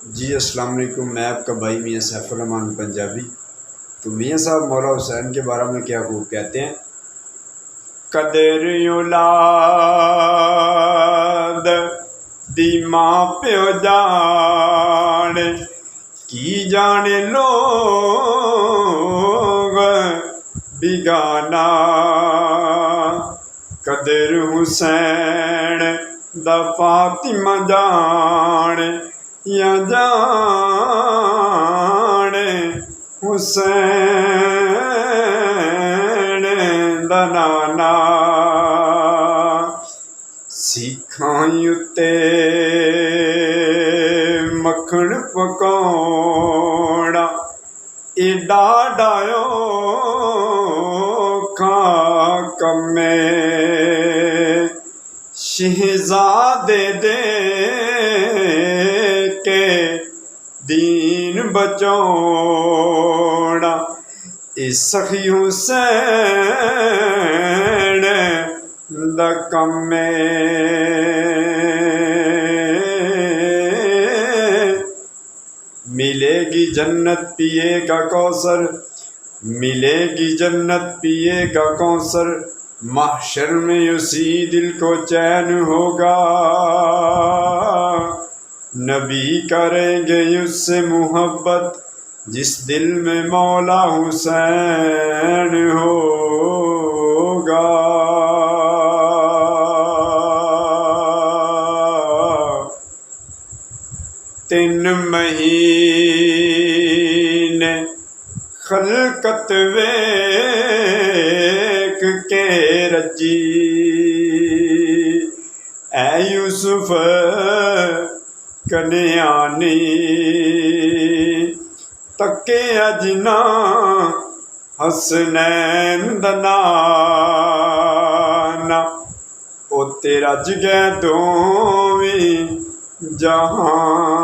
जी अस्सलाम वालेकुम। मैं आपका भाई मियाँ सैफुल रहमान पंजाबी। तो मियाँ साहब मौला हुसैन के बारे में क्या खूब कहते हैं, कदर औलाद दी मां प्यो जाने की जाने लोग बिगाना, कदर हुसैन दा फातिमा जाने या जाने हुसैन दा नाना। सिखां उत्ते मक्खण पकाउणा एडा डायो खा कम्मे, शहजादे दे के दीन बचाउणा ए सखी हुसैन दा कम है। मिलेगी जन्नत पिएगा कौसर, मिलेगी जन्नत पिएगा कौसर, महशर में उसी दिल को चैन होगा, नबी करेंगे उससे मोहब्बत जिस दिल में मौला हुसैन होगा। तीन महीने खलकत वेख के रजी, ऐ यूसुफ कन्यानी तके अजना हसनैन दा नाना, ओ तेरा जगह दोवीं जहां।